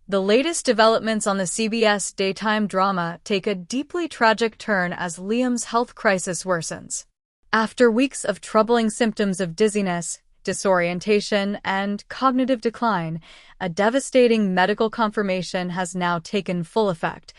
The latest developments on the CBS daytime drama take a deeply tragic turn as Liam's health crisis worsens. After weeks of troubling symptoms of dizziness, disorientation, and cognitive decline, a devastating medical confirmation has now taken full effect.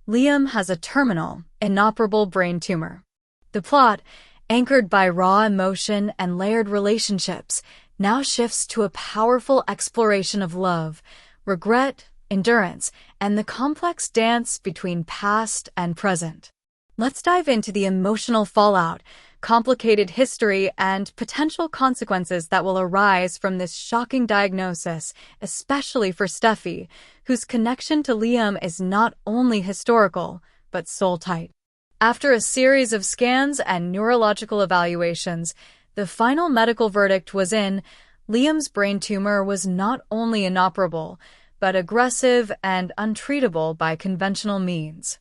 Liam has a terminal, inoperable brain tumor. The plot, anchored by raw emotion and layered relationships, now shifts to a powerful exploration of love, regret, endurance, and the complex dance between past and present. Let's dive into the emotional fallout, complicated history, and potential consequences that will arise from this shocking diagnosis, especially for Steffi, whose connection to Liam is not only historical, but soul-tight. After a series of scans and neurological evaluations, the final medical verdict was in. Liam's brain tumor was not only inoperable, but aggressive and untreatable by conventional means.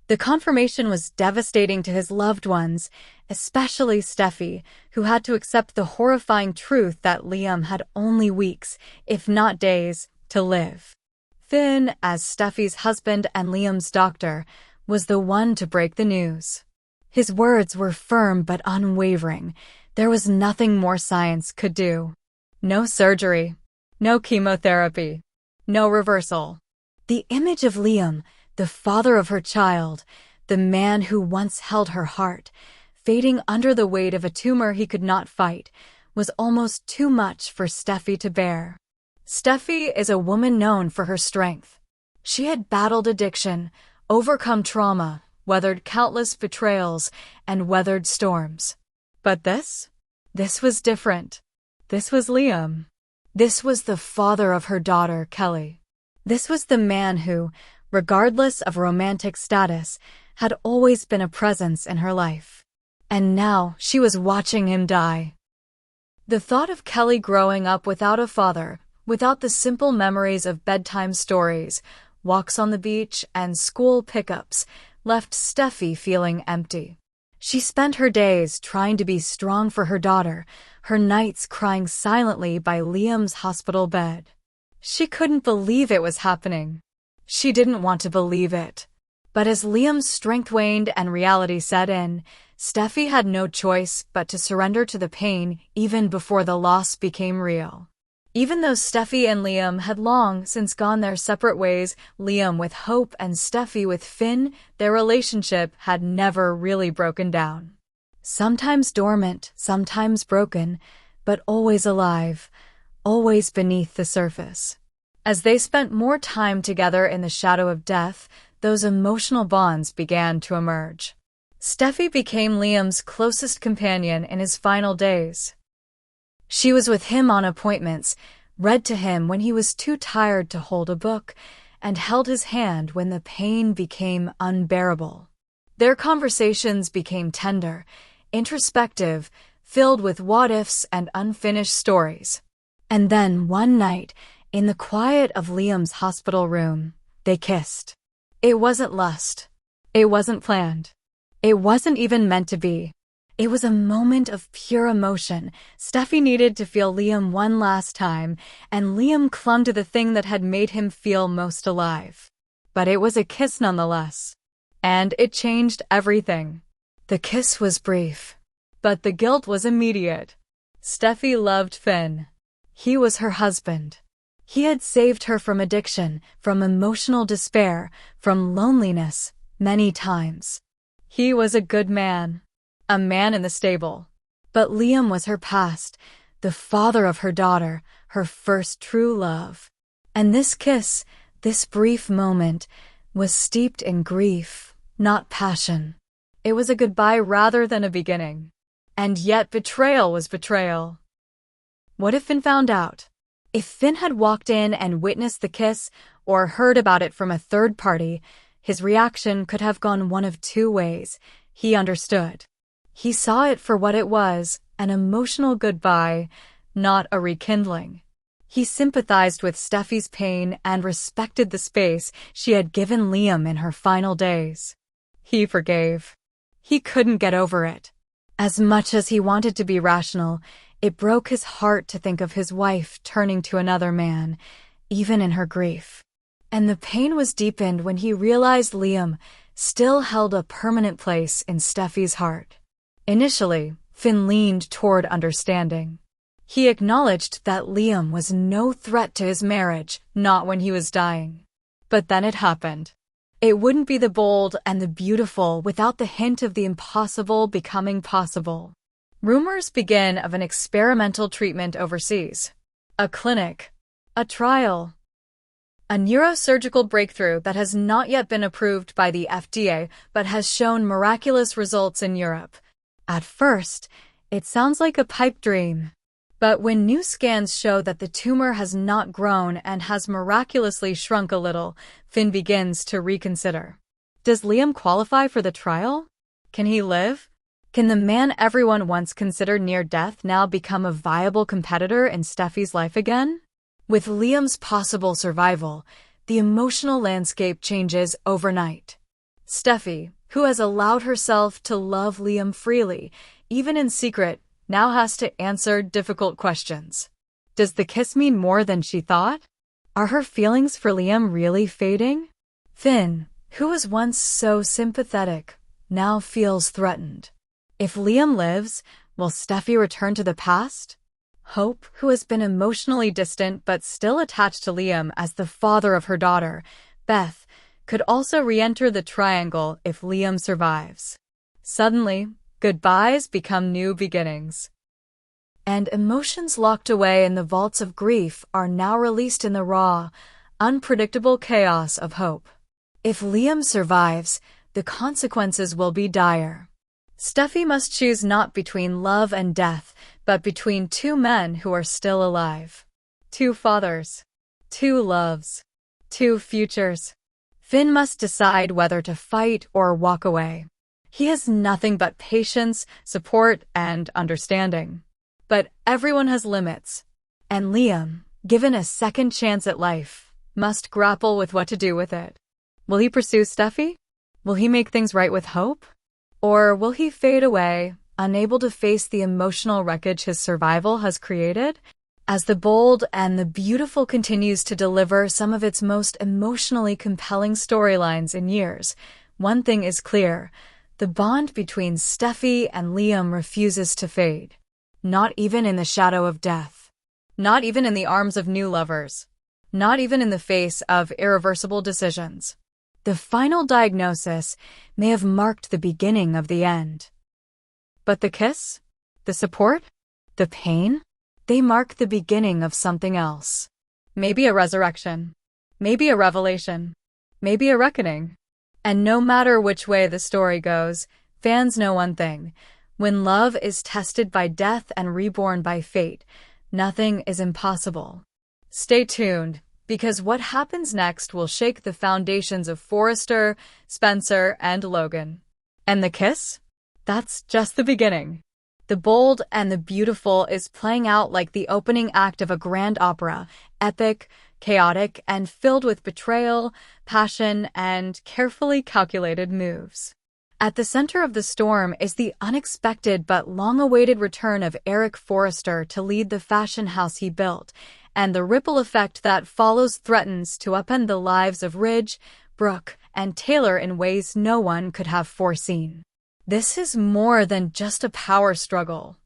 The confirmation was devastating to his loved ones, especially Steffi, who had to accept the horrifying truth that Liam had only weeks, if not days, to live. Finn, as Steffi's husband and Liam's doctor, was the one to break the news. His words were firm but unwavering. There was nothing more science could do. No surgery, no chemotherapy, no reversal. The image of Liam, the father of her child, the man who once held her heart, fading under the weight of a tumor he could not fight, was almost too much for Steffi to bear. Steffi is a woman known for her strength. She had battled addiction, overcome trauma, weathered countless betrayals, and weathered storms. But this was different. This was Liam. This was the father of her daughter, Kelly. This was the man who, regardless of romantic status, had always been a presence in her life. And now she was watching him die. The thought of Kelly growing up without a father, without the simple memories of bedtime stories, walks on the beach, and school pickups, left Steffi feeling empty. She spent her days trying to be strong for her daughter, her nights crying silently by Liam's hospital bed. She couldn't believe it was happening. She didn't want to believe it. But as Liam's strength waned and reality set in, Steffi had no choice but to surrender to the pain even before the loss became real. Even though Steffi and Liam had long since gone their separate ways, Liam with Hope and Steffi with Finn, their relationship had never really broken down. Sometimes dormant, sometimes broken, but always alive, always beneath the surface. As they spent more time together in the shadow of death, those emotional bonds began to emerge. Steffi became Liam's closest companion in his final days. She was with him on appointments, read to him when he was too tired to hold a book, and held his hand when the pain became unbearable. Their conversations became tender, introspective, filled with what-ifs and unfinished stories. And then, one night, in the quiet of Liam's hospital room, they kissed. It wasn't lust. It wasn't planned. It wasn't even meant to be. It was a moment of pure emotion. Steffi needed to feel Liam one last time, and Liam clung to the thing that had made him feel most alive. But it was a kiss nonetheless. And it changed everything. The kiss was brief, but the guilt was immediate. Steffi loved Finn. He was her husband. He had saved her from addiction, from emotional despair, from loneliness, many times. He was a good man. A man in the stable. But Liam was her past, the father of her daughter, her first true love. And this kiss, this brief moment, was steeped in grief, not passion. It was a goodbye rather than a beginning. And yet betrayal was betrayal. What if Finn found out? If Finn had walked in and witnessed the kiss, or heard about it from a third party, his reaction could have gone one of two ways. He understood. He saw it for what it was, an emotional goodbye, not a rekindling. He sympathized with Steffi's pain and respected the space she had given Liam in her final days. He forgave. He couldn't get over it. As much as he wanted to be rational, it broke his heart to think of his wife turning to another man, even in her grief. And the pain was deepened when he realized Liam still held a permanent place in Steffi's heart. Initially, Finn leaned toward understanding. He acknowledged that Liam was no threat to his marriage, not when he was dying. But then it happened. It wouldn't be the bold and the beautiful without the hint of the impossible becoming possible. Rumors began of an experimental treatment overseas. A clinic. A trial. A neurosurgical breakthrough that has not yet been approved by the FDA but has shown miraculous results in Europe. At first, it sounds like a pipe dream. But when new scans show that the tumor has not grown and has miraculously shrunk a little, Finn begins to reconsider. Does Liam qualify for the trial? Can he live? Can the man everyone once considered near death now become a viable competitor in Steffi's life again? With Liam's possible survival, the emotional landscape changes overnight. Steffi, who has allowed herself to love Liam freely, even in secret, now has to answer difficult questions. Does the kiss mean more than she thought? Are her feelings for Liam really fading? Finn, who was once so sympathetic, now feels threatened. If Liam lives, will Steffi return to the past? Hope, who has been emotionally distant but still attached to Liam as the father of her daughter, Beth, could also re-enter the triangle if Liam survives. Suddenly, goodbyes become new beginnings. And emotions locked away in the vaults of grief are now released in the raw, unpredictable chaos of hope. If Liam survives, the consequences will be dire. Steffi must choose not between love and death, but between two men who are still alive. Two fathers. Two loves. Two futures. Finn must decide whether to fight or walk away. He has nothing but patience, support, and understanding. But everyone has limits. And Liam, given a second chance at life, must grapple with what to do with it. Will he pursue Steffi? Will he make things right with hope? Or will he fade away, unable to face the emotional wreckage his survival has created? As the bold and the beautiful continues to deliver some of its most emotionally compelling storylines in years, one thing is clear. The bond between Steffi and Liam refuses to fade. Not even in the shadow of death. Not even in the arms of new lovers. Not even in the face of irreversible decisions. The final diagnosis may have marked the beginning of the end. But the kiss? The support? The pain? They mark the beginning of something else. Maybe a resurrection. Maybe a revelation. Maybe a reckoning. And no matter which way the story goes, fans know one thing. When love is tested by death and reborn by fate, nothing is impossible. Stay tuned, because what happens next will shake the foundations of Forrester, Spencer, and Logan. And the kiss? That's just the beginning. The bold and the beautiful is playing out like the opening act of a grand opera, epic, chaotic, and filled with betrayal, passion, and carefully calculated moves. At the center of the storm is the unexpected but long-awaited return of Eric Forrester to lead the fashion house he built, and the ripple effect that follows threatens to upend the lives of Ridge, Brooke, and Taylor in ways no one could have foreseen. This is more than just a power struggle.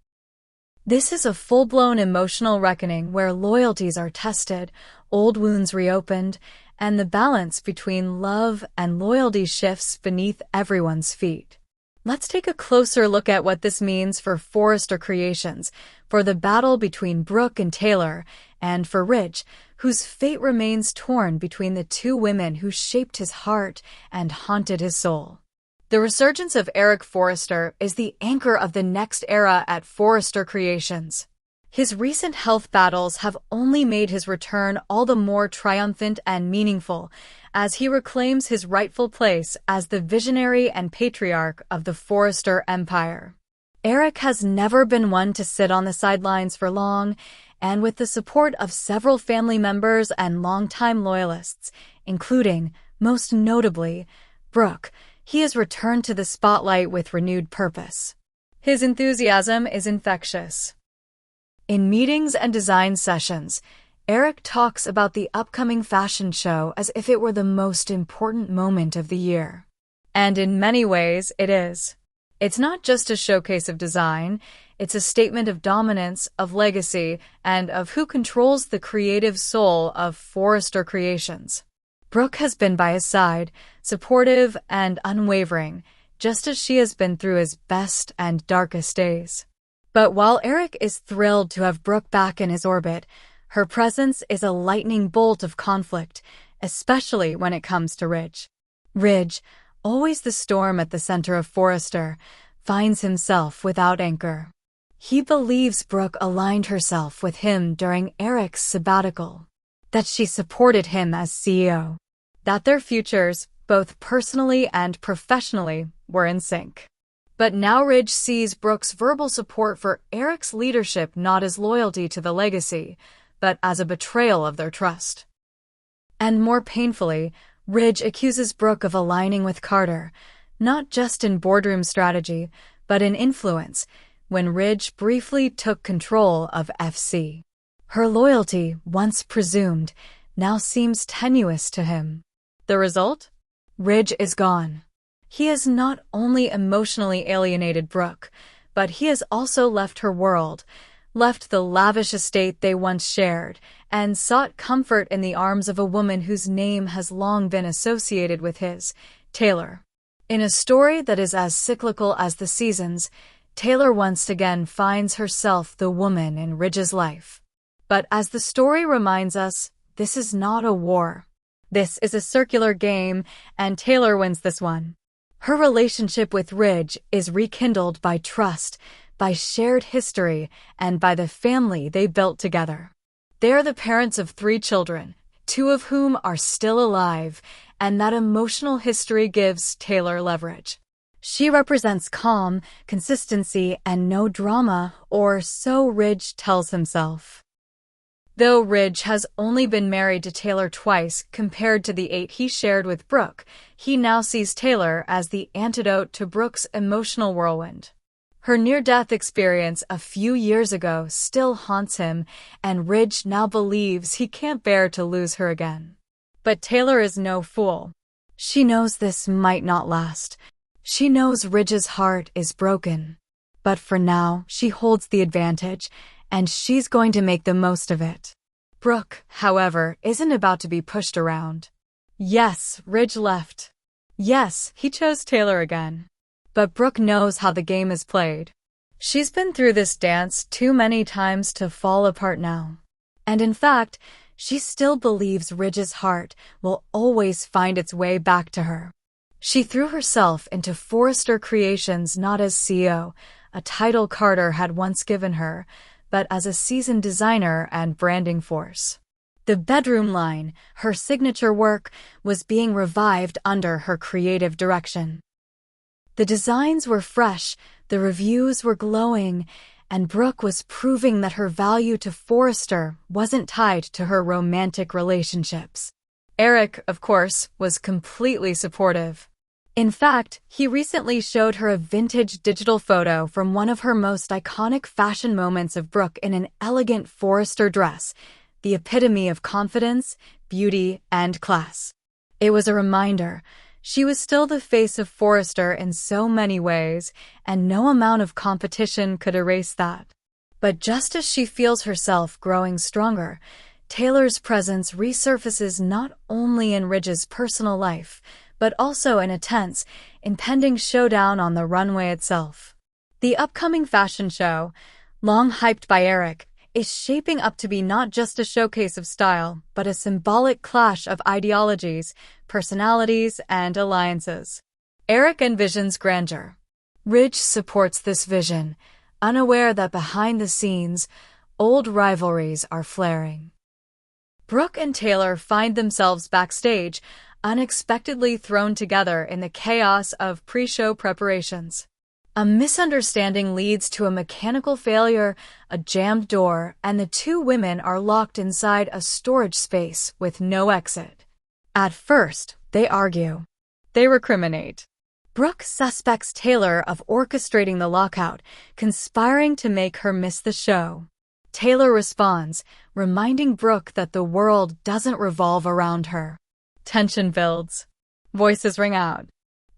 This is a full-blown emotional reckoning where loyalties are tested, old wounds reopened, and the balance between love and loyalty shifts beneath everyone's feet. Let's take a closer look at what this means for Forrester Creations, for the battle between Brooke and Taylor, and for Ridge, whose fate remains torn between the two women who shaped his heart and haunted his soul. The resurgence of Eric Forrester is the anchor of the next era at Forrester Creations. His recent health battles have only made his return all the more triumphant and meaningful, as he reclaims his rightful place as the visionary and patriarch of the Forrester empire. Eric has never been one to sit on the sidelines for long, and with the support of several family members and longtime loyalists, including, most notably, Brooke, he has returned to the spotlight with renewed purpose. His enthusiasm is infectious. In meetings and design sessions, Eric talks about the upcoming fashion show as if it were the most important moment of the year. And in many ways, it is. It's not just a showcase of design, it's a statement of dominance, of legacy, and of who controls the creative soul of Forrester Creations. Brooke has been by his side, supportive and unwavering, just as she has been through his best and darkest days. But while Eric is thrilled to have Brooke back in his orbit, her presence is a lightning bolt of conflict, especially when it comes to Ridge. Ridge, always the storm at the center of Forrester, finds himself without anchor. He believes Brooke aligned herself with him during Eric's sabbatical, that she supported him as CEO, that their futures, both personally and professionally, were in sync. But now Ridge sees Brooke's verbal support for Eric's leadership not as loyalty to the legacy, but as a betrayal of their trust. And more painfully, Ridge accuses Brooke of aligning with Carter, not just in boardroom strategy, but in influence, when Ridge briefly took control of FC. Her loyalty, once presumed, now seems tenuous to him. The result? Ridge is gone. He has not only emotionally alienated Brooke, but he has also left her world, left the lavish estate they once shared, and sought comfort in the arms of a woman whose name has long been associated with his, Taylor. In a story that is as cyclical as the seasons, Taylor once again finds herself the woman in Ridge's life. But as the story reminds us, this is not a war. This is a circular game, and Taylor wins this one. Her relationship with Ridge is rekindled by trust, by shared history, and by the family they built together. They are the parents of 3 children, 2 of whom are still alive, and that emotional history gives Taylor leverage. She represents calm, consistency, and no drama, or so Ridge tells himself. Though Ridge has only been married to Taylor twice compared to the 8 he shared with Brooke, he now sees Taylor as the antidote to Brooke's emotional whirlwind. Her near-death experience a few years ago still haunts him, and Ridge now believes he can't bear to lose her again. But Taylor is no fool. She knows this might not last. She knows Ridge's heart is broken. But for now, she holds the advantage, and she's going to make the most of it. Brooke, however, isn't about to be pushed around. Yes, Ridge left. Yes, he chose Taylor again. But Brooke knows how the game is played. She's been through this dance too many times to fall apart now. And in fact, she still believes Ridge's heart will always find its way back to her. She threw herself into Forrester Creations not as CEO, a title Carter had once given her, but as a seasoned designer and branding force. The bedroom line, her signature work, was being revived under her creative direction. The designs were fresh, the reviews were glowing, and Brooke was proving that her value to Forrester wasn't tied to her romantic relationships. Eric, of course, was completely supportive. In fact, he recently showed her a vintage digital photo from one of her most iconic fashion moments of Brooke in an elegant Forrester dress, the epitome of confidence, beauty, and class. It was a reminder. She was still the face of Forrester in so many ways, and no amount of competition could erase that. But just as she feels herself growing stronger, Taylor's presence resurfaces not only in Ridge's personal life, but also in a tense, impending showdown on the runway itself. The upcoming fashion show, long hyped by Eric, is shaping up to be not just a showcase of style, but a symbolic clash of ideologies, personalities, and alliances. Eric envisions grandeur. Ridge supports this vision, unaware that behind the scenes, old rivalries are flaring. Brooke and Taylor find themselves backstage, unexpectedly thrown together in the chaos of pre-show preparations. A misunderstanding leads to a mechanical failure, a jammed door, and the 2 women are locked inside a storage space with no exit. At first, they argue. They recriminate. Brooke suspects Taylor of orchestrating the lockout, conspiring to make her miss the show. Taylor responds, reminding Brooke that the world doesn't revolve around her. Tension builds. Voices ring out.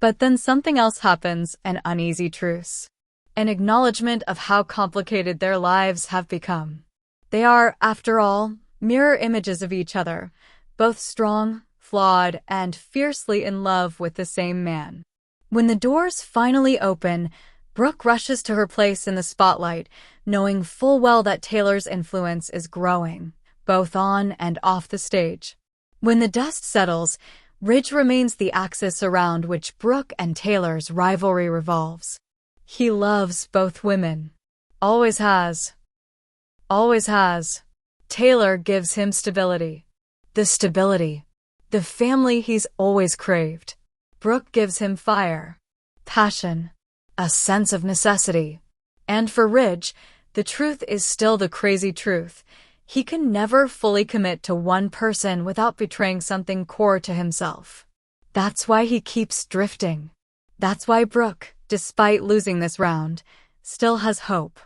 But then something else happens, an uneasy truce. An acknowledgement of how complicated their lives have become. They are, after all, mirror images of each other, both strong, flawed, and fiercely in love with the same man. When the doors finally open, Brooke rushes to her place in the spotlight, knowing full well that Taylor's influence is growing, both on and off the stage. When the dust settles, Ridge remains the axis around which Brooke and Taylor's rivalry revolves. He loves both women. Always has. Always has. Taylor gives him stability. The stability. The family he's always craved. Brooke gives him fire. Passion. A sense of necessity. And for Ridge, the truth is still the crazy truth. He can never fully commit to one person without betraying something core to himself. That's why he keeps drifting. That's why Brooke, despite losing this round, still has hope.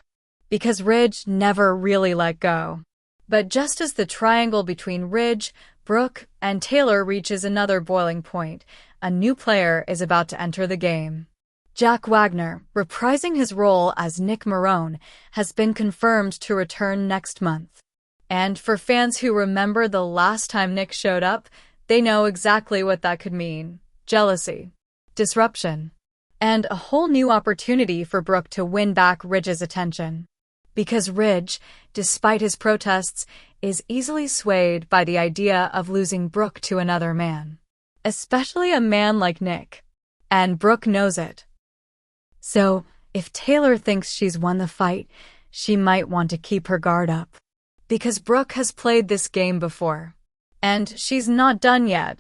Because Ridge never really let go. But just as the triangle between Ridge, Brooke, and Taylor reaches another boiling point, a new player is about to enter the game. Jack Wagner, reprising his role as Nick Marone, has been confirmed to return next month. And for fans who remember the last time Nick showed up, they know exactly what that could mean. Jealousy. Disruption. And a whole new opportunity for Brooke to win back Ridge's attention. Because Ridge, despite his protests, is easily swayed by the idea of losing Brooke to another man. Especially a man like Nick. And Brooke knows it. So, if Taylor thinks she's won the fight, she might want to keep her guard up. Because Brooke has played this game before. And she's not done yet.